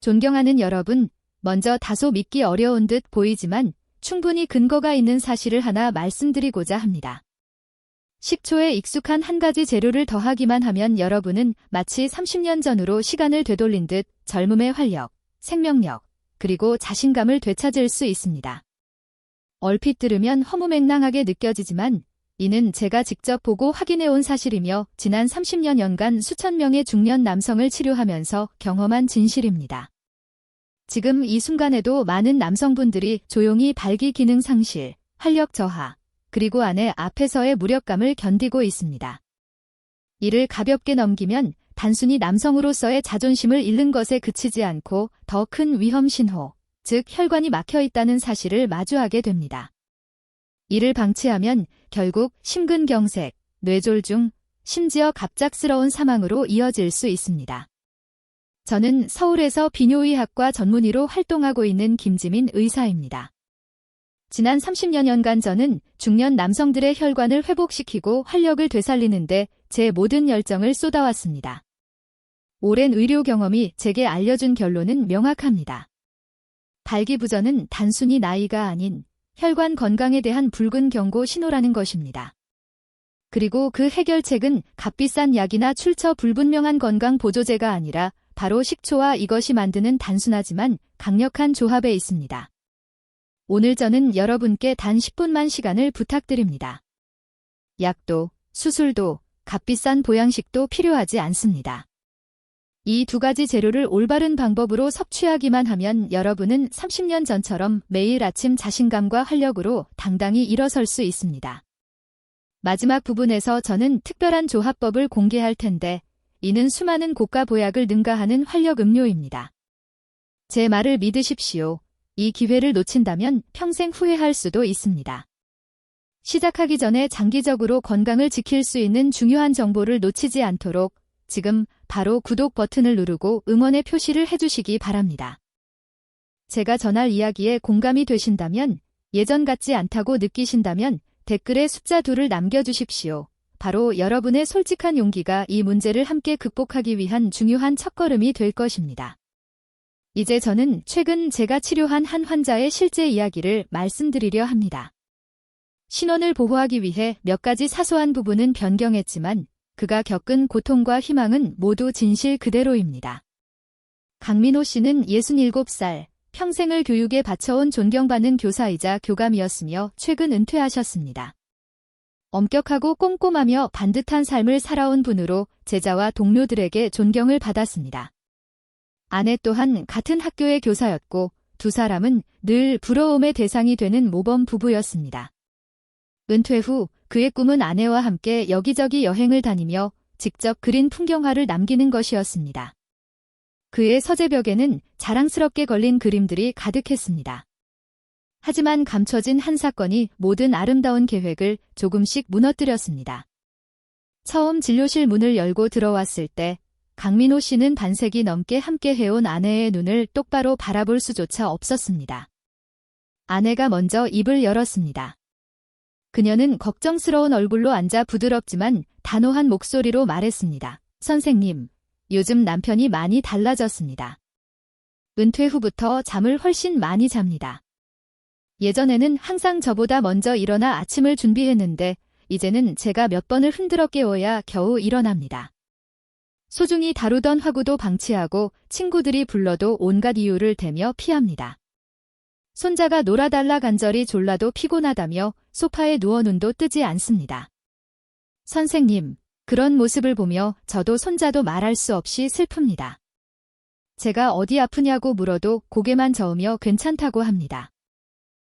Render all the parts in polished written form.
존경하는 여러분, 먼저 다소 믿기 어려운 듯 보이지만 충분히 근거가 있는 사실을 하나 말씀드리고자 합니다. 식초에 익숙한 한 가지 재료를 더하기만 하면 여러분은 마치 30년 전으로 시간을 되돌린 듯 젊음의 활력, 생명력, 그리고 자신감을 되찾을 수 있습니다. 얼핏 들으면 허무맹랑하게 느껴지지만 이는 제가 직접 보고 확인해온 사실이며 지난 30여년간 수천 명의 중년 남성을 치료하면서 경험한 진실입니다. 지금 이 순간에도 많은 남성분들이 조용히 발기 기능 상실, 활력 저하, 그리고 아내 앞에서의 무력감을 견디고 있습니다. 이를 가볍게 넘기면 단순히 남성으로서의 자존심을 잃는 것에 그치지 않고 더 큰 위험 신호, 즉 혈관이 막혀 있다는 사실을 마주하게 됩니다. 이를 방치하면 결국 심근경색, 뇌졸중, 심지어 갑작스러운 사망으로 이어질 수 있습니다. 저는 서울에서 비뇨의학과 전문의로 활동하고 있는 김지민 의사입니다. 지난 30여 년간 저는 중년 남성들의 혈관을 회복시키고 활력을 되살리는데 제 모든 열정을 쏟아왔습니다. 오랜 의료 경험이 제게 알려준 결론은 명확합니다. 발기부전은 단순히 나이가 아닌 혈관 건강에 대한 붉은 경고 신호라는 것입니다. 그리고 그 해결책은 값비싼 약이나 출처 불분명한 건강 보조제가 아니라 바로 식초와 이것이 만드는 단순하지만 강력한 조합에 있습니다. 오늘 저는 여러분께 단 10분만 시간을 부탁드립니다. 약도, 수술도, 값비싼 보양식도 필요하지 않습니다. 이 두 가지 재료를 올바른 방법으로 섭취하기만 하면 여러분은 30년 전처럼 매일 아침 자신감과 활력으로 당당히 일어설 수 있습니다. 마지막 부분에서 저는 특별한 조합법을 공개할 텐데 이는 수많은 고가 보약을 능가하는 활력 음료입니다. 제 말을 믿으십시오. 이 기회를 놓친다면 평생 후회할 수도 있습니다. 시작하기 전에 장기적으로 건강을 지킬 수 있는 중요한 정보를 놓치지 않도록 지금 바로 구독 버튼을 누르고 응원의 표시를 해주시기 바랍니다. 제가 전할 이야기에 공감이 되신다면, 예전 같지 않다고 느끼신다면 댓글에 숫자 2를 남겨주십시오. 바로 여러분의 솔직한 용기가 이 문제를 함께 극복하기 위한 중요한 첫걸음이 될 것입니다. 이제 저는 최근 제가 치료한 한 환자의 실제 이야기를 말씀드리려 합니다. 신원을 보호하기 위해 몇 가지 사소한 부분은 변경했지만 그가 겪은 고통과 희망은 모두 진실 그대로입니다. 강민호 씨는 67살, 평생을 교육에 바쳐온 존경받는 교사이자 교감이었으며 최근 은퇴하셨습니다. 엄격하고 꼼꼼하며 반듯한 삶을 살아온 분으로 제자와 동료들에게 존경을 받았습니다. 아내 또한 같은 학교의 교사였고 두 사람은 늘 부러움의 대상이 되는 모범 부부였습니다. 은퇴 후 그의 꿈은 아내와 함께 여기저기 여행을 다니며 직접 그린 풍경화를 남기는 것이었습니다. 그의 서재벽에는 자랑스럽게 걸린 그림들이 가득했습니다. 하지만 감춰진 한 사건이 모든 아름다운 계획을 조금씩 무너뜨렸습니다. 처음 진료실 문을 열고 들어왔을 때 강민호 씨는 반세기 넘게 함께 해온 아내의 눈을 똑바로 바라볼 수조차 없었습니다. 아내가 먼저 입을 열었습니다. 그녀는 걱정스러운 얼굴로 앉아 부드럽지만 단호한 목소리로 말했습니다. 선생님, 요즘 남편이 많이 달라졌습니다. 은퇴 후부터 잠을 훨씬 많이 잡니다. 예전에는 항상 저보다 먼저 일어나 아침을 준비했는데 이제는 제가 몇 번을 흔들어 깨워야 겨우 일어납니다. 소중히 다루던 화구도 방치하고 친구들이 불러도 온갖 이유를 대며 피합니다. 손자가 놀아달라 간절히 졸라도 피곤하다며 소파에 누워 눈도 뜨지 않습니다. 선생님, 그런 모습을 보며 저도 손자도 말할 수 없이 슬픕니다. 제가 어디 아프냐고 물어도 고개만 저으며 괜찮다고 합니다.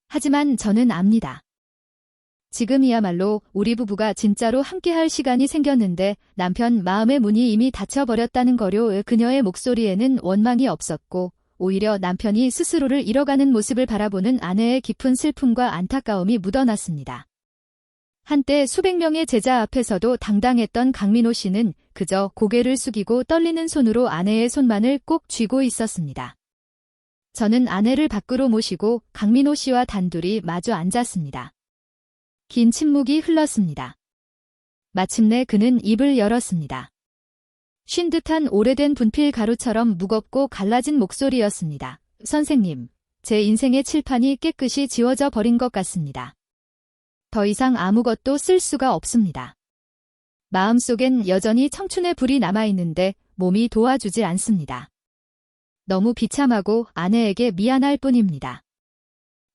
하지만 저는 압니다. 지금이야말로 우리 부부가 진짜로 함께할 시간이 생겼는데 남편 마음의 문이 이미 닫혀버렸다는 거요. 그녀의 목소리에는 원망이 없었고 오히려 남편이 스스로를 잃어가는 모습을 바라보는 아내의 깊은 슬픔과 안타까움이 묻어났습니다. 한때 수백 명의 제자 앞에서도 당당했던 강민호 씨는 그저 고개를 숙이고 떨리는 손으로 아내의 손만을 꼭 쥐고 있었습니다. 저는 아내를 밖으로 모시고 강민호 씨와 단둘이 마주 앉았습니다. 긴 침묵이 흘렀습니다. 마침내 그는 입을 열었습니다. 쉰 듯한 오래된 분필 가루처럼 무겁고 갈라진 목소리였습니다. 선생님, 제 인생의 칠판이 깨끗이 지워져 버린 것 같습니다. 더 이상 아무것도 쓸 수가 없습니다. 마음속엔 여전히 청춘의 불이 남아있는데 몸이 도와주지 않습니다. 너무 비참하고 아내에게 미안할 뿐입니다.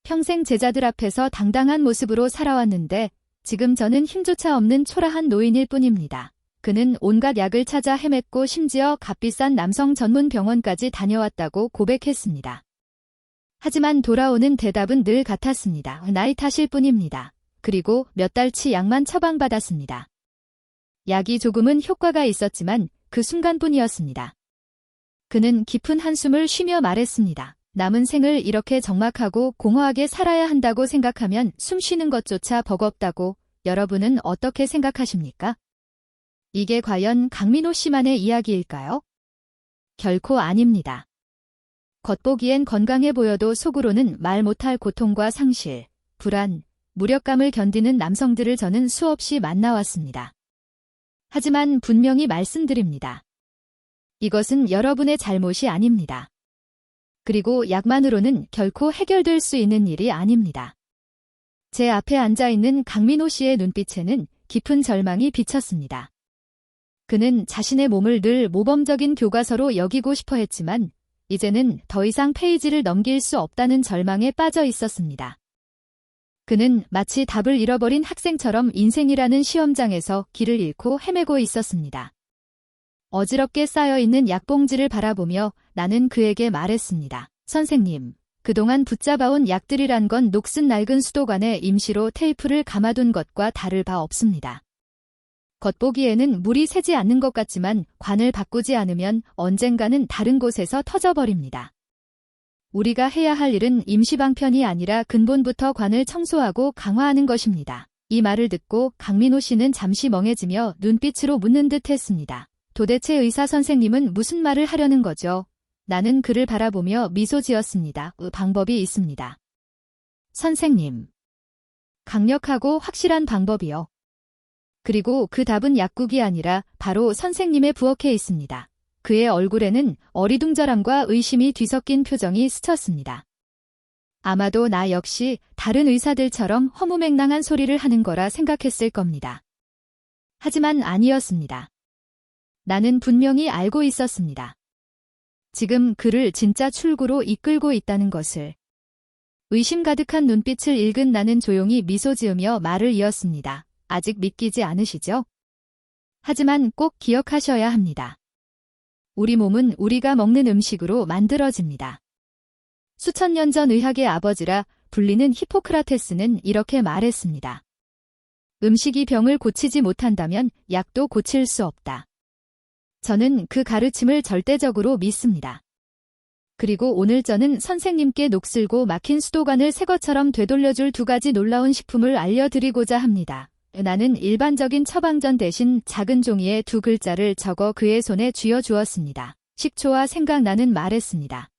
평생 제자들 앞에서 당당한 모습으로 살아왔는데 지금 저는 힘조차 없는 초라한 노인일 뿐입니다. 그는 온갖 약을 찾아 헤맸고 심지어 값비싼 남성 전문 병원까지 다녀왔다고 고백했습니다. 하지만 돌아오는 대답은 늘 같았습니다. 나이 탓일 뿐입니다. 그리고 몇 달치 약만 처방받았습니다. 약이 조금은 효과가 있었지만 그 순간뿐이었습니다. 그는 깊은 한숨을 쉬며 말했습니다. 남은 생을 이렇게 적막하고 공허하게 살아야 한다고 생각하면 숨 쉬는 것조차 버겁다고 여러분은 어떻게 생각하십니까? 이게 과연 강민호 씨만의 이야기일까요? 결코 아닙니다. 겉보기엔 건강해 보여도 속으로는 말 못할 고통과 상실, 불안, 무력감을 견디는 남성들을 저는 수없이 만나왔습니다. 하지만 분명히 말씀드립니다. 이것은 여러분의 잘못이 아닙니다. 그리고 약만으로는 결코 해결될 수 있는 일이 아닙니다. 제 앞에 앉아있는 강민호 씨의 눈빛에는 깊은 절망이 비쳤습니다. 그는 자신의 몸을 늘 모범적인 교과서로 여기고 싶어 했지만 이제는 더 이상 페이지를 넘길 수 없다는 절망에 빠져 있었습니다. 그는 마치 답을 잃어버린 학생처럼 인생이라는 시험장에서 길을 잃고 헤매고 있었습니다. 어지럽게 쌓여있는 약봉지를 바라보며 나는 그에게 말했습니다. 선생님, 그동안 붙잡아온 약들이란 건 녹슨 낡은 수도관에 임시로 테이프를 감아둔 것과 다를 바 없습니다. 겉보기에는 물이 새지 않는 것 같지만 관을 바꾸지 않으면 언젠가는 다른 곳에서 터져버립니다. 우리가 해야 할 일은 임시방편이 아니라 근본부터 관을 청소하고 강화하는 것입니다. 이 말을 듣고 강민호 씨는 잠시 멍해지며 눈빛으로 묻는 듯 했습니다. 도대체 의사 선생님은 무슨 말을 하려는 거죠? 나는 그를 바라보며 미소 지었습니다. 방법이 있습니다. 선생님. 강력하고 확실한 방법이요. 그리고 그 답은 약국이 아니라 바로 선생님의 부엌에 있습니다. 그의 얼굴에는 어리둥절함과 의심이 뒤섞인 표정이 스쳤습니다. 아마도 나 역시 다른 의사들처럼 허무맹랑한 소리를 하는 거라 생각했을 겁니다. 하지만 아니었습니다. 나는 분명히 알고 있었습니다. 지금 그를 진짜 출구로 이끌고 있다는 것을. 의심 가득한 눈빛을 읽은 나는 조용히 미소 지으며 말을 이었습니다. 아직 믿기지 않으시죠? 하지만 꼭 기억하셔야 합니다. 우리 몸은 우리가 먹는 음식으로 만들어집니다. 수천 년 전 의학의 아버지라 불리는 히포크라테스는 이렇게 말했습니다. 음식이 병을 고치지 못한다면 약도 고칠 수 없다. 저는 그 가르침을 절대적으로 믿습니다. 그리고 오늘 저는 선생님께 녹슬고 막힌 수도관을 새 것처럼 되돌려줄 두 가지 놀라운 식품을 알려드리고자 합니다. 나는 일반적인 처방전 대신 작은 종이에 두 글자를 적어 그의 손에 쥐어주었습니다. 식초와 생각나는 말했습니다.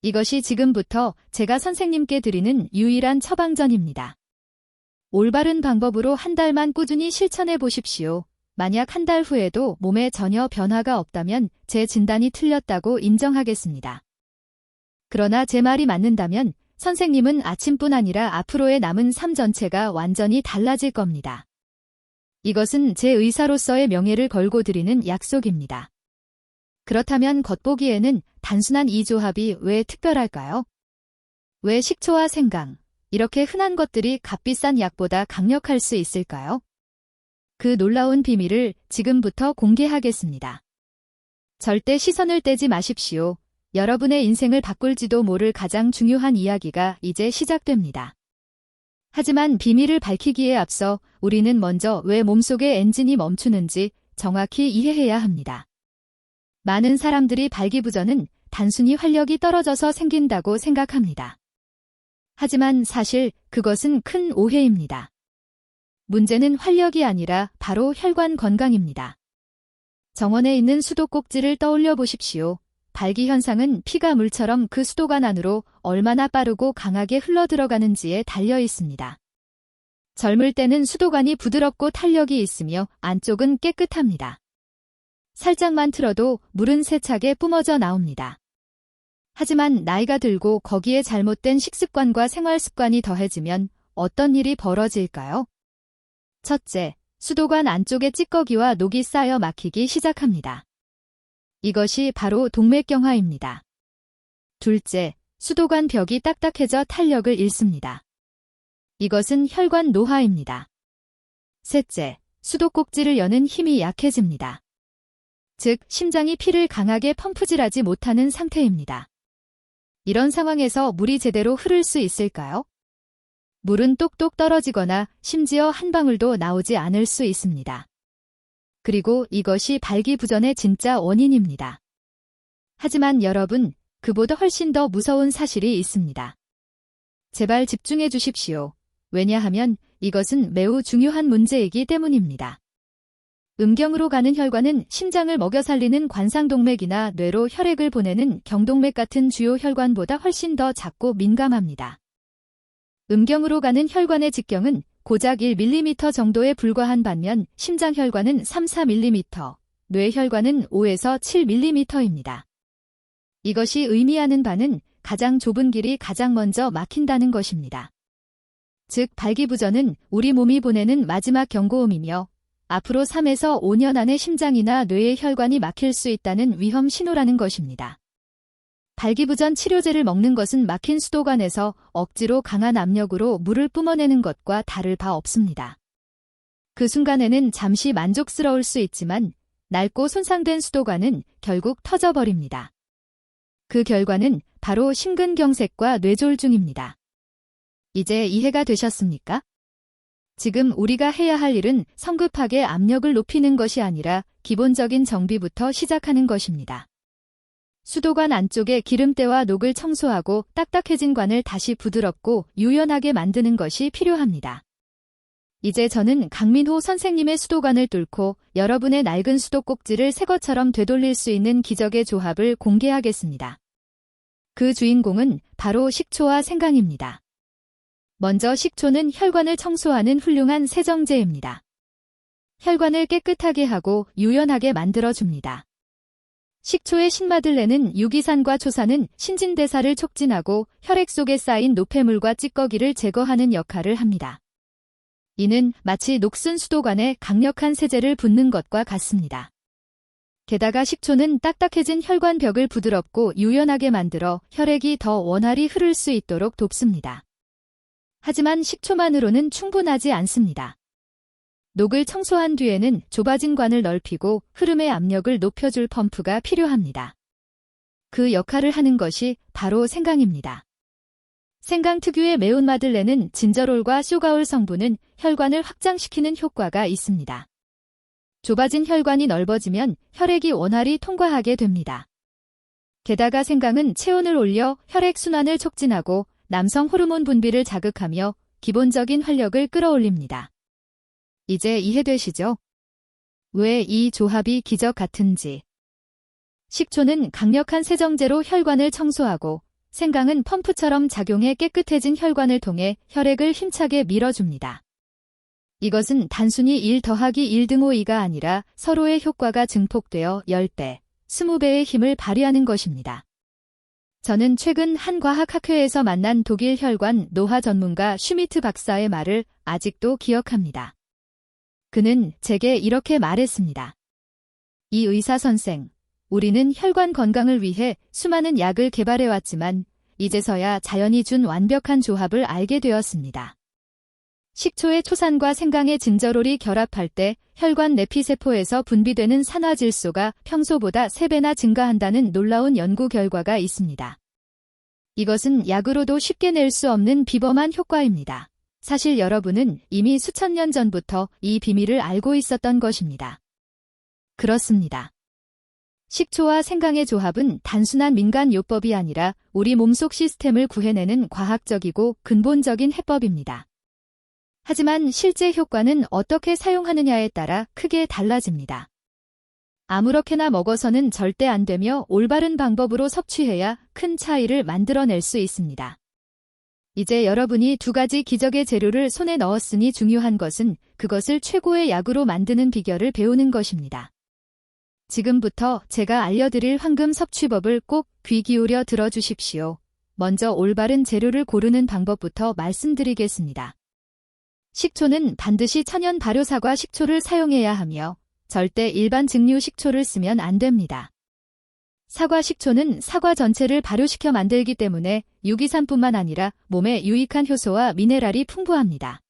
이것이 지금부터 제가 선생님께 드리는 유일한 처방전입니다. 올바른 방법으로 한 달만 꾸준히 실천해 보십시오. 만약 한 달 후에도 몸에 전혀 변화가 없다면 제 진단이 틀렸다고 인정하겠습니다. 그러나 제 말이 맞는다면 선생님은 아침뿐 아니라 앞으로의 남은 삶 전체가 완전히 달라질 겁니다. 이것은 제 의사로서의 명예를 걸고 드리는 약속입니다. 그렇다면 겉보기에는 단순한 이 조합이 왜 특별할까요? 왜 식초와 생강, 이렇게 흔한 것들이 값비싼 약보다 강력할 수 있을까요? 그 놀라운 비밀을 지금부터 공개하겠습니다. 절대 시선을 떼지 마십시오. 여러분의 인생을 바꿀지도 모를 가장 중요한 이야기가 이제 시작됩니다. 하지만 비밀을 밝히기에 앞서 우리는 먼저 왜 몸속의 엔진이 멈추는지 정확히 이해해야 합니다. 많은 사람들이 발기부전은 단순히 활력이 떨어져서 생긴다고 생각합니다. 하지만 사실 그것은 큰 오해입니다. 문제는 활력이 아니라 바로 혈관 건강입니다. 정원에 있는 수도꼭지를 떠올려 보십시오. 발기 현상은 피가 물처럼 그 수도관 안으로 얼마나 빠르고 강하게 흘러들어가는지에 달려 있습니다. 젊을 때는 수도관이 부드럽고 탄력이 있으며 안쪽은 깨끗합니다. 살짝만 틀어도 물은 세차게 뿜어져 나옵니다. 하지만 나이가 들고 거기에 잘못된 식습관과 생활습관이 더해지면 어떤 일이 벌어질까요? 첫째, 수도관 안쪽에 찌꺼기와 녹이 쌓여 막히기 시작합니다. 이것이 바로 동맥경화입니다. 둘째, 수도관 벽이 딱딱해져 탄력을 잃습니다. 이것은 혈관 노화입니다. 셋째, 수도꼭지를 여는 힘이 약해집니다. 즉, 심장이 피를 강하게 펌프질하지 못하는 상태입니다. 이런 상황에서 물이 제대로 흐를 수 있을까요? 물은 똑똑 떨어지거나 심지어 한 방울도 나오지 않을 수 있습니다. 그리고 이것이 발기부전의 진짜 원인입니다. 하지만 여러분, 그보다 훨씬 더 무서운 사실이 있습니다. 제발 집중해 주십시오. 왜냐하면 이것은 매우 중요한 문제이기 때문입니다. 음경으로 가는 혈관은 심장을 먹여 살리는 관상동맥이나 뇌로 혈액을 보내는 경동맥 같은 주요 혈관보다 훨씬 더 작고 민감합니다. 음경으로 가는 혈관의 직경은 고작 1mm 정도에 불과한 반면 심장혈관은 3-4mm, 뇌혈관은 5에서 7mm입니다. 이것이 의미하는 바는 가장 좁은 길이 가장 먼저 막힌다는 것입니다. 즉, 발기부전은 우리 몸이 보내는 마지막 경고음이며 앞으로 3에서 5년 안에 심장이나 뇌의 혈관이 막힐 수 있다는 위험 신호라는 것입니다. 발기부전 치료제를 먹는 것은 막힌 수도관에서 억지로 강한 압력으로 물을 뿜어내는 것과 다를 바 없습니다. 그 순간에는 잠시 만족스러울 수 있지만 낡고 손상된 수도관은 결국 터져버립니다. 그 결과는 바로 심근경색과 뇌졸중입니다. 이제 이해가 되셨습니까? 지금 우리가 해야 할 일은 성급하게 압력을 높이는 것이 아니라 기본적인 정비부터 시작하는 것입니다. 수도관 안쪽의 기름때와 녹을 청소하고 딱딱해진 관을 다시 부드럽고 유연하게 만드는 것이 필요합니다. 이제 저는 강민호 선생님의 수도관을 뚫고 여러분의 낡은 수도꼭지를 새 것처럼 되돌릴 수 있는 기적의 조합을 공개하겠습니다. 그 주인공은 바로 식초와 생강입니다. 먼저 식초는 혈관을 청소하는 훌륭한 세정제입니다. 혈관을 깨끗하게 하고 유연하게 만들어줍니다. 식초의 신맛을 내는 유기산과 초산은 신진대사를 촉진하고 혈액 속에 쌓인 노폐물과 찌꺼기를 제거하는 역할을 합니다. 이는 마치 녹슨 수도관에 강력한 세제를 붓는 것과 같습니다. 게다가 식초는 딱딱해진 혈관벽을 부드럽고 유연하게 만들어 혈액이 더 원활히 흐를 수 있도록 돕습니다. 하지만 식초만으로는 충분하지 않습니다. 녹을 청소한 뒤에는 좁아진 관을 넓히고 흐름의 압력을 높여줄 펌프가 필요합니다. 그 역할을 하는 것이 바로 생강입니다. 생강 특유의 매운맛을 내는 진저롤과 쇼가올 성분은 혈관을 확장시키는 효과가 있습니다. 좁아진 혈관이 넓어지면 혈액이 원활히 통과하게 됩니다. 게다가 생강은 체온을 올려 혈액 순환을 촉진하고 남성 호르몬 분비를 자극하며 기본적인 활력을 끌어올립니다. 이제 이해되시죠? 왜 이 조합이 기적 같은지. 식초는 강력한 세정제로 혈관을 청소하고 생강은 펌프처럼 작용해 깨끗해진 혈관을 통해 혈액을 힘차게 밀어줍니다. 이것은 단순히 1 더하기 1 등 5이가 아니라 서로의 효과가 증폭되어 10배, 20배의 힘을 발휘하는 것입니다. 저는 최근 한 과학학회에서 만난 독일 혈관 노화 전문가 슈미트 박사의 말을 아직도 기억합니다. 그는 제게 이렇게 말했습니다. 이 의사 선생, 우리는 혈관 건강을 위해 수많은 약을 개발해왔지만 이제서야 자연이 준 완벽한 조합을 알게 되었습니다. 식초의 초산과 생강의 진저롤이 결합할 때 혈관 내피세포에서 분비되는 산화질소가 평소보다 3배나 증가한다는 놀라운 연구 결과가 있습니다. 이것은 약으로도 쉽게 낼 수 없는 비범한 효과입니다. 사실 여러분은 이미 수천 년 전부터 이 비밀을 알고 있었던 것입니다. 그렇습니다. 식초와 생강의 조합은 단순한 민간요법이 아니라 우리 몸속 시스템을 구해내는 과학적이고 근본적인 해법입니다. 하지만 실제 효과는 어떻게 사용하느냐에 따라 크게 달라집니다. 아무렇게나 먹어서는 절대 안 되며 올바른 방법으로 섭취해야 큰 차이를 만들어낼 수 있습니다. 이제 여러분이 2가지 기적의 재료를 손에 넣었으니 중요한 것은 그것을 최고의 약으로 만드는 비결을 배우는 것입니다. 지금부터 제가 알려드릴 황금 섭취법을 꼭 귀 기울여 들어주십시오. 먼저 올바른 재료를 고르는 방법부터 말씀드리겠습니다. 식초는 반드시 천연 발효 사과 식초를 사용해야 하며 절대 일반 증류 식초를 쓰면 안 됩니다. 사과 식초는 사과 전체를 발효시켜 만들기 때문에 유기산뿐만 아니라 몸에 유익한 효소와 미네랄이 풍부합니다.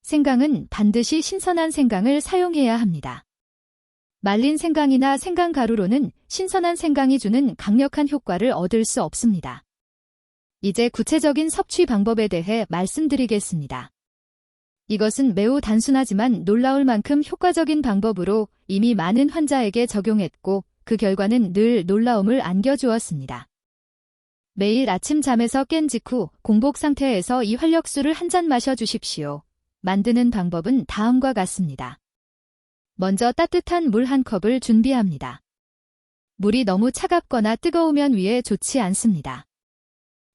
생강은 반드시 신선한 생강을 사용해야 합니다. 말린 생강이나 생강가루로는 신선한 생강이 주는 강력한 효과를 얻을 수 없습니다. 이제 구체적인 섭취 방법에 대해 말씀드리겠습니다. 이것은 매우 단순하지만 놀라울 만큼 효과적인 방법으로 이미 많은 환자에게 적용했고 그 결과는 늘 놀라움을 안겨주었습니다. 매일 아침 잠에서 깬 직후 공복 상태에서 이 활력수를 한 잔 마셔주십시오. 만드는 방법은 다음과 같습니다. 먼저 따뜻한 물 한 컵을 준비합니다. 물이 너무 차갑거나 뜨거우면 위에 좋지 않습니다.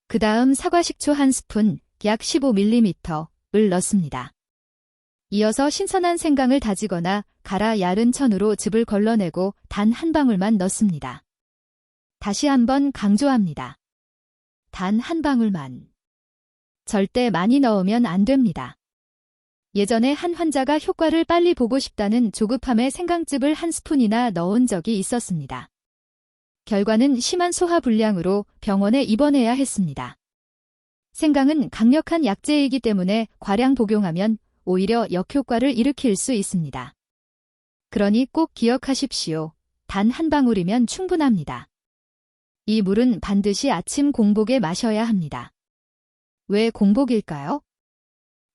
그 다음 사과식초 한 스푼, 약 15ml를 넣습니다. 이어서 신선한 생강을 다지거나 갈아 야른 천으로 즙을 걸러내고 단 한 방울만 넣습니다. 다시 한번 강조합니다. 단 한 방울만. 절대 많이 넣으면 안 됩니다. 예전에 한 환자가 효과를 빨리 보고 싶다는 조급함에 생강즙을 한 스푼이나 넣은 적이 있었습니다. 결과는 심한 소화불량으로 병원에 입원해야 했습니다. 생강은 강력한 약재이기 때문에 과량 복용하면 오히려 역효과를 일으킬 수 있습니다. 그러니 꼭 기억하십시오. 단 한 방울이면 충분합니다. 이 물은 반드시 아침 공복에 마셔야 합니다. 왜 공복일까요?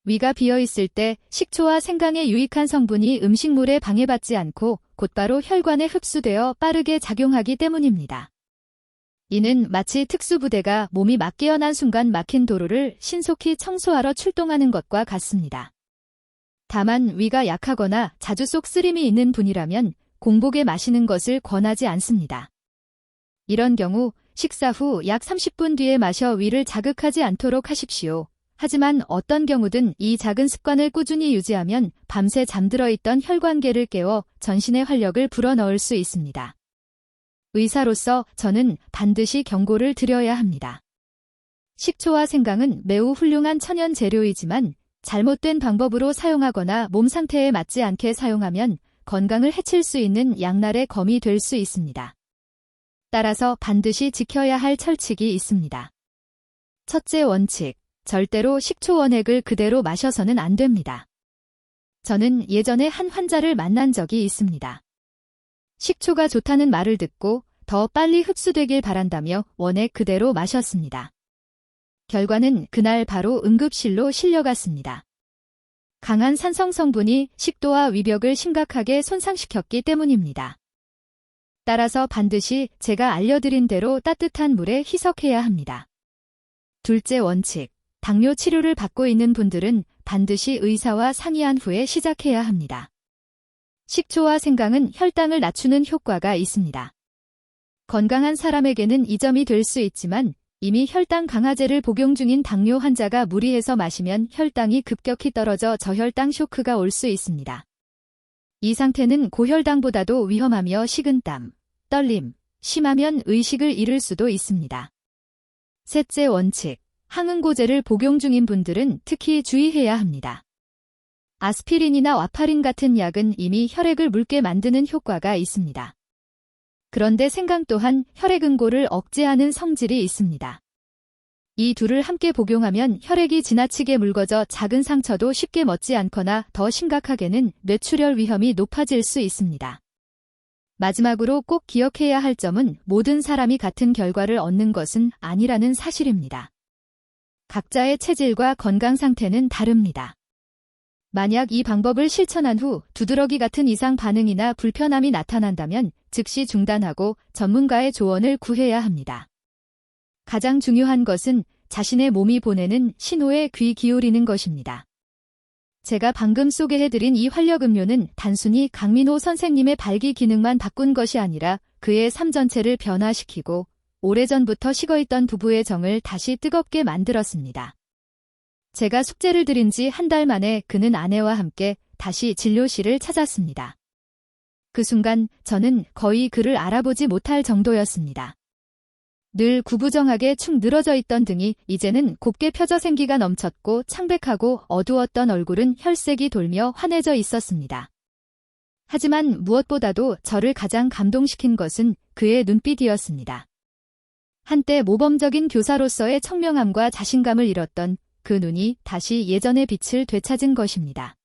위가 비어있을 때 식초와 생강의 유익한 성분이 음식물에 방해받지 않고 곧바로 혈관에 흡수되어 빠르게 작용하기 때문입니다. 이는 마치 특수부대가 몸이 막 깨어난 순간 막힌 도로를 신속히 청소하러 출동하는 것과 같습니다. 다만 위가 약하거나 자주 속 쓰림이 있는 분이라면 공복에 마시는 것을 권하지 않습니다. 이런 경우 식사 후 약 30분 뒤에 마셔 위를 자극하지 않도록 하십시오. 하지만 어떤 경우든 이 작은 습관을 꾸준히 유지하면 밤새 잠들어 있던 혈관계를 깨워 전신의 활력을 불어넣을 수 있습니다. 의사로서 저는 반드시 경고를 드려야 합니다. 식초와 생강은 매우 훌륭한 천연 재료이지만 잘못된 방법으로 사용하거나 몸 상태에 맞지 않게 사용하면 건강을 해칠 수 있는 양날의 검이 될 수 있습니다. 따라서 반드시 지켜야 할 철칙이 있습니다. 첫째 원칙, 절대로 식초 원액을 그대로 마셔서는 안 됩니다. 저는 예전에 한 환자를 만난 적이 있습니다. 식초가 좋다는 말을 듣고 더 빨리 흡수되길 바란다며 원액 그대로 마셨습니다. 결과는 그날 바로 응급실로 실려갔습니다. 강한 산성 성분이 식도와 위벽을 심각하게 손상시켰기 때문입니다. 따라서 반드시 제가 알려드린 대로 따뜻한 물에 희석해야 합니다. 둘째 원칙, 당뇨 치료를 받고 있는 분들은 반드시 의사와 상의한 후에 시작해야 합니다. 식초와 생강은 혈당을 낮추는 효과가 있습니다. 건강한 사람에게는 이점이 될 수 있지만 이미 혈당 강화제를 복용 중인 당뇨 환자가 무리해서 마시면 혈당이 급격히 떨어져 저혈당 쇼크가 올 수 있습니다. 이 상태는 고혈당보다도 위험하며 식은땀, 떨림, 심하면 의식을 잃을 수도 있습니다. 셋째 원칙, 항응고제를 복용 중인 분들은 특히 주의해야 합니다. 아스피린이나 와파린 같은 약은 이미 혈액을 묽게 만드는 효과가 있습니다. 그런데 생강 또한 혈액 응고를 억제하는 성질이 있습니다. 이 둘을 함께 복용하면 혈액이 지나치게 묽어져 작은 상처도 쉽게 멎지 않거나 더 심각하게는 뇌출혈 위험이 높아질 수 있습니다. 마지막으로 꼭 기억해야 할 점은 모든 사람이 같은 결과를 얻는 것은 아니라는 사실입니다. 각자의 체질과 건강 상태는 다릅니다. 만약 이 방법을 실천한 후 두드러기 같은 이상 반응이나 불편함이 나타난다면 즉시 중단하고 전문가의 조언을 구해야 합니다. 가장 중요한 것은 자신의 몸이 보내는 신호에 귀 기울이는 것입니다. 제가 방금 소개해드린 이 활력음료는 단순히 강민호 선생님의 발기 기능만 바꾼 것이 아니라 그의 삶 전체를 변화시키고 오래전부터 식어있던 부부의 정을 다시 뜨겁게 만들었습니다. 제가 숙제를 드린 지 한 달 만에 그는 아내와 함께 다시 진료실을 찾았습니다. 그 순간 저는 거의 그를 알아보지 못할 정도였습니다. 늘 구부정하게 축 늘어져 있던 등이 이제는 곱게 펴져 생기가 넘쳤고 창백하고 어두웠던 얼굴은 혈색이 돌며 환해져 있었습니다. 하지만 무엇보다도 저를 가장 감동시킨 것은 그의 눈빛이었습니다. 한때 모범적인 교사로서의 청명함과 자신감을 잃었던 그 눈이 다시 예전의 빛을 되찾은 것입니다.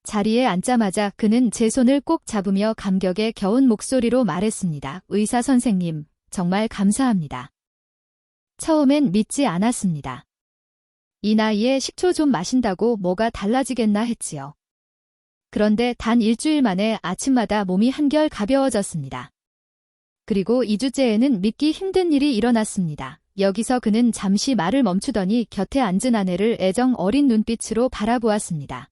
자리에 앉자마자 그는 제 손을 꼭 잡으며 감격에 겨운 목소리로 말했습니다. 의사 선생님, 정말 감사합니다. 처음엔 믿지 않았습니다. 이 나이에 식초 좀 마신다고 뭐가 달라지겠나 했지요. 그런데 단 일주일 만에 아침마다 몸이 한결 가벼워졌습니다. 그리고 2주째에는 믿기 힘든 일이 일어났습니다. 여기서 그는 잠시 말을 멈추더니 곁에 앉은 아내를 애정 어린 눈빛으로 바라보았습니다.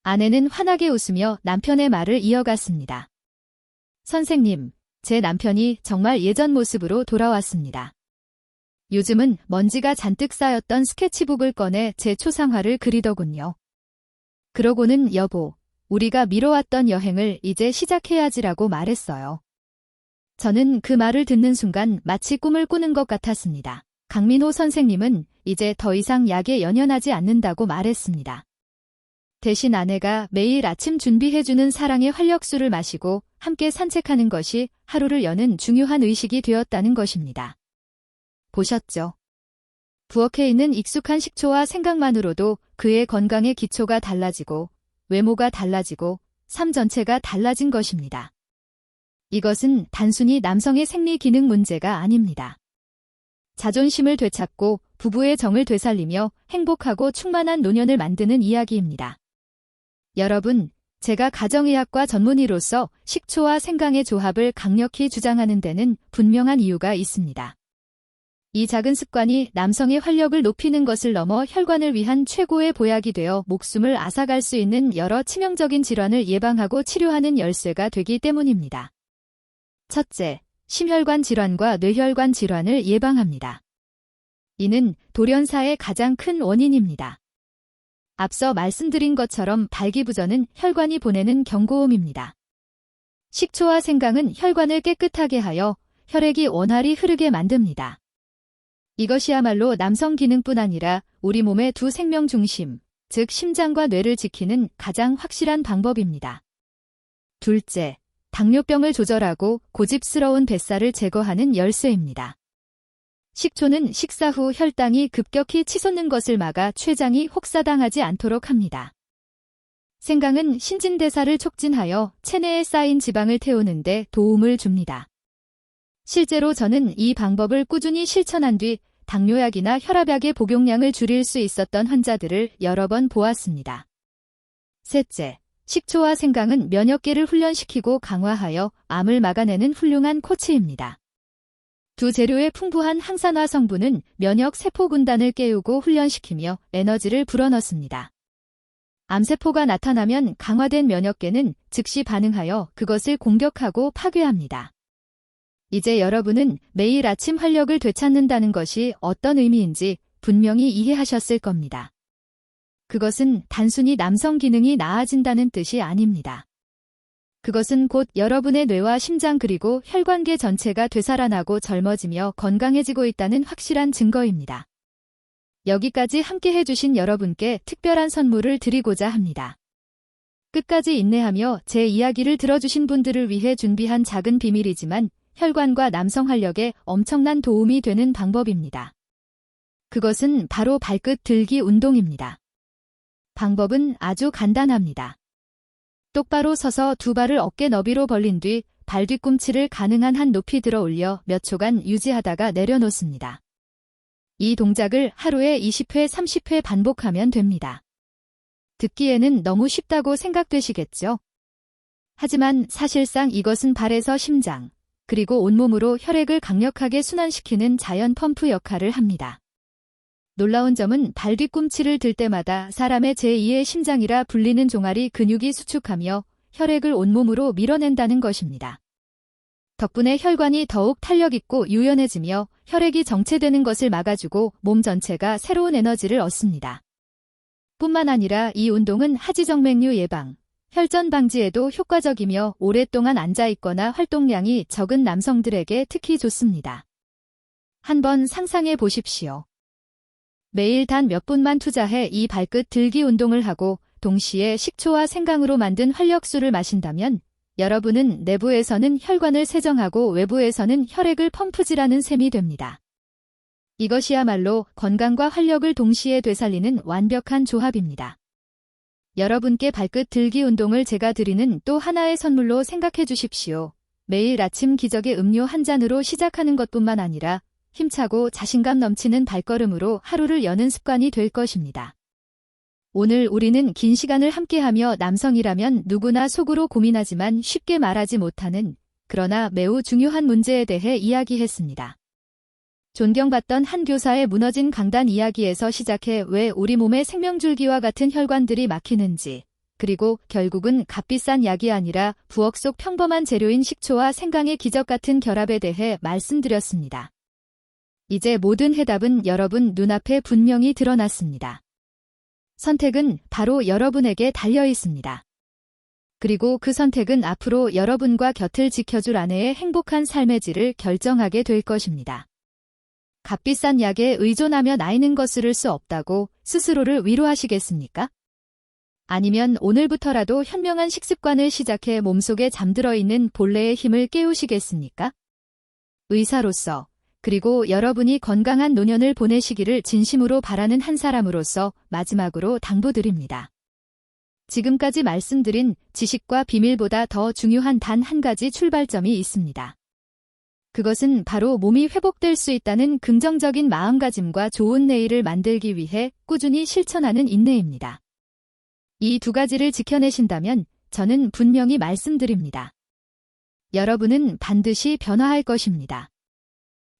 아내는 환하게 웃으며 남편의 말을 이어갔습니다. 선생님, 제 남편이 정말 예전 모습으로 돌아왔습니다. 요즘은 먼지가 잔뜩 쌓였던 스케치북을 꺼내 제 초상화를 그리더군요. 그러고는 여보, 우리가 미뤄왔던 여행을 이제 시작해야지라고 말했어요. 저는 그 말을 듣는 순간 마치 꿈을 꾸는 것 같았습니다. 강민호 선생님은 이제 더 이상 약에 연연하지 않는다고 말했습니다. 대신 아내가 매일 아침 준비해주는 사랑의 활력수를 마시고 함께 산책하는 것이 하루를 여는 중요한 의식이 되었다는 것입니다. 보셨죠? 부엌에 있는 익숙한 식초와 생각만으로도 그의 건강의 기초가 달라지고 외모가 달라지고 삶 전체가 달라진 것입니다. 이것은 단순히 남성의 생리 기능 문제가 아닙니다. 자존심을 되찾고 부부의 정을 되살리며 행복하고 충만한 노년을 만드는 이야기입니다. 여러분, 제가 가정의학과 전문의로서 식초와 생강의 조합을 강력히 주장하는 데는 분명한 이유가 있습니다. 이 작은 습관이 남성의 활력을 높이는 것을 넘어 혈관을 위한 최고의 보약이 되어 목숨을 앗아갈 수 있는 여러 치명적인 질환을 예방하고 치료하는 열쇠가 되기 때문입니다. 첫째, 심혈관 질환과 뇌혈관 질환을 예방합니다. 이는 돌연사의 가장 큰 원인입니다. 앞서 말씀드린 것처럼 발기부전은 혈관이 보내는 경고음입니다. 식초와 생강은 혈관을 깨끗하게 하여 혈액이 원활히 흐르게 만듭니다. 이것이야말로 남성 기능뿐 아니라 우리 몸의 두 생명 중심, 즉 심장과 뇌를 지키는 가장 확실한 방법입니다. 둘째, 당뇨병을 조절하고 고집스러운 뱃살을 제거하는 열쇠입니다. 식초는 식사 후 혈당이 급격히 치솟는 것을 막아 췌장이 혹사당하지 않도록 합니다. 생강은 신진대사를 촉진하여 체내에 쌓인 지방을 태우는 데 도움을 줍니다. 실제로 저는 이 방법을 꾸준히 실천한 뒤 당뇨약이나 혈압약의 복용량을 줄일 수 있었던 환자들을 여러 번 보았습니다. 셋째, 식초와 생강은 면역계를 훈련시키고 강화하여 암을 막아내는 훌륭한 코치입니다. 두 재료의 풍부한 항산화 성분은 면역 세포 군단을 깨우고 훈련시키며 에너지를 불어넣습니다. 암세포가 나타나면 강화된 면역계는 즉시 반응하여 그것을 공격하고 파괴합니다. 이제 여러분은 매일 아침 활력을 되찾는다는 것이 어떤 의미인지 분명히 이해하셨을 겁니다. 그것은 단순히 남성 기능이 나아진다는 뜻이 아닙니다. 그것은 곧 여러분의 뇌와 심장 그리고 혈관계 전체가 되살아나고 젊어지며 건강해지고 있다는 확실한 증거입니다. 여기까지 함께 해주신 여러분께 특별한 선물을 드리고자 합니다. 끝까지 인내하며 제 이야기를 들어주신 분들을 위해 준비한 작은 비밀이지만 혈관과 남성 활력에 엄청난 도움이 되는 방법입니다. 그것은 바로 발끝 들기 운동입니다. 방법은 아주 간단합니다. 똑바로 서서 두 발을 어깨 너비로 벌린 뒤 발 뒤꿈치를 가능한 한 높이 들어 올려 몇 초간 유지하다가 내려놓습니다. 이 동작을 하루에 20회, 30회 반복하면 됩니다. 듣기에는 너무 쉽다고 생각되시겠죠? 하지만 사실상 이것은 발에서 심장, 그리고 온몸으로 혈액을 강력하게 순환시키는 자연 펌프 역할을 합니다. 놀라운 점은 발 뒤꿈치를 들 때마다 사람의 제2의 심장이라 불리는 종아리 근육이 수축하며 혈액을 온몸으로 밀어낸다는 것입니다. 덕분에 혈관이 더욱 탄력있고 유연해지며 혈액이 정체되는 것을 막아주고 몸 전체가 새로운 에너지를 얻습니다. 뿐만 아니라 이 운동은 하지정맥류 예방, 혈전 방지에도 효과적이며 오랫동안 앉아있거나 활동량이 적은 남성들에게 특히 좋습니다. 한번 상상해 보십시오. 매일 단 몇 분만 투자해 이 발끝 들기 운동을 하고 동시에 식초와 생강으로 만든 활력수를 마신다면 여러분은 내부에서는 혈관을 세정하고 외부에서는 혈액을 펌프질하는 셈이 됩니다. 이것이야말로 건강과 활력을 동시에 되살리는 완벽한 조합입니다. 여러분께 발끝 들기 운동을 제가 드리는 또 하나의 선물로 생각해 주십시오. 매일 아침 기적의 음료 한 잔으로 시작하는 것뿐만 아니라 힘차고 자신감 넘치는 발걸음으로 하루를 여는 습관이 될 것입니다. 오늘 우리는 긴 시간을 함께하며 남성이라면 누구나 속으로 고민하지만 쉽게 말하지 못하는 그러나 매우 중요한 문제에 대해 이야기했습니다. 존경받던 한 교사의 무너진 강단 이야기에서 시작해 왜 우리 몸의 생명줄기와 같은 혈관들이 막히는지, 그리고 결국은 값비싼 약이 아니라 부엌 속 평범한 재료인 식초와 생강의 기적 같은 결합에 대해 말씀드렸습니다. 이제 모든 해답은 여러분 눈앞에 분명히 드러났습니다. 선택은 바로 여러분에게 달려 있습니다. 그리고 그 선택은 앞으로 여러분과 곁을 지켜줄 아내의 행복한 삶의 질을 결정하게 될 것입니다. 값비싼 약에 의존하며 나이는 것을 수 없다고 스스로를 위로하시겠습니까? 아니면 오늘부터라도 현명한 식습관을 시작해 몸속에 잠들어 있는 본래의 힘을 깨우시겠습니까? 의사로서 그리고 여러분이 건강한 노년을 보내시기를 진심으로 바라는 한 사람으로서 마지막으로 당부드립니다. 지금까지 말씀드린 지식과 비밀보다 더 중요한 단 한 가지 출발점이 있습니다. 그것은 바로 몸이 회복될 수 있다는 긍정적인 마음가짐과 좋은 내일을 만들기 위해 꾸준히 실천하는 인내입니다. 이 두 가지를 지켜내신다면 저는 분명히 말씀드립니다. 여러분은 반드시 변화할 것입니다.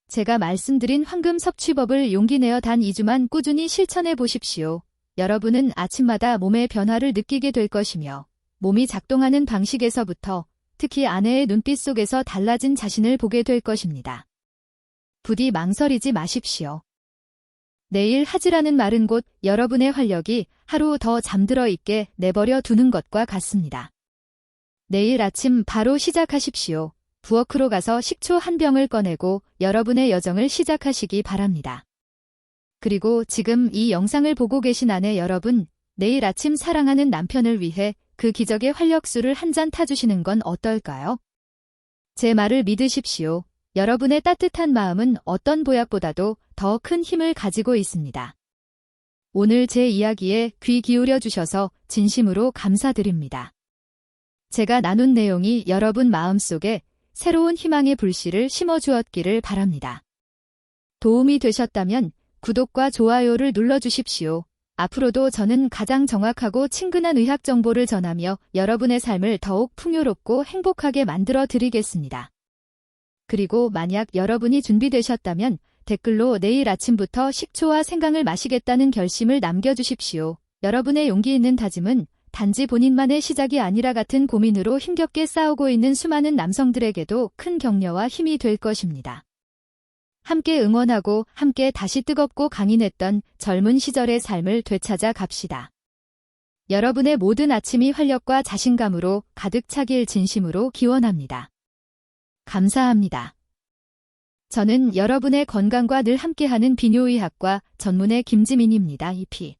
제가 말씀드린 황금 섭취법을 용기 내어 단 2주만 꾸준히 실천해 보십시오. 여러분은 아침마다 몸의 변화를 느끼게 될 것이며 몸이 작동하는 방식에서부터 특히 아내의 눈빛 속에서 달라진 자신을 보게 될 것입니다. 부디 망설이지 마십시오. 내일 하지라는 말은 곧 여러분의 활력이 하루 더 잠들어 있게 내버려 두는 것과 같습니다. 내일 아침 바로 시작하십시오. 부엌으로 가서 식초 한 병을 꺼내고 여러분의 여정을 시작하시기 바랍니다. 그리고 지금 이 영상을 보고 계신 아내 여러분, 내일 아침 사랑하는 남편을 위해 그 기적의 활력수를 한 잔 타주시는 건 어떨까요? 제 말을 믿으십시오. 여러분의 따뜻한 마음은 어떤 보약보다도 더 큰 힘을 가지고 있습니다. 오늘 제 이야기에 귀 기울여 주셔서 진심으로 감사드립니다. 제가 나눈 내용이 여러분 마음속에 새로운 희망의 불씨를 심어주었기를 바랍니다. 도움이 되셨다면 구독과 좋아요를 눌러주십시오. 앞으로도 저는 가장 정확하고 친근한 의학 정보를 전하며 여러분의 삶을 더욱 풍요롭고 행복하게 만들어 드리겠습니다. 그리고 만약 여러분이 준비되셨다면 댓글로 내일 아침부터 식초와 생강을 마시겠다는 결심을 남겨주십시오. 여러분의 용기 있는 다짐은 단지 본인만의 시작이 아니라 같은 고민으로 힘겹게 싸우고 있는 수많은 남성들에게도 큰 격려와 힘이 될 것입니다. 함께 응원하고 함께 다시 뜨겁고 강인했던 젊은 시절의 삶을 되찾아 갑시다. 여러분의 모든 아침이 활력과 자신감으로 가득 차길 진심으로 기원합니다. 감사합니다. 저는 여러분의 건강과 늘 함께하는 비뇨의학과 전문의 김지민입니다. EP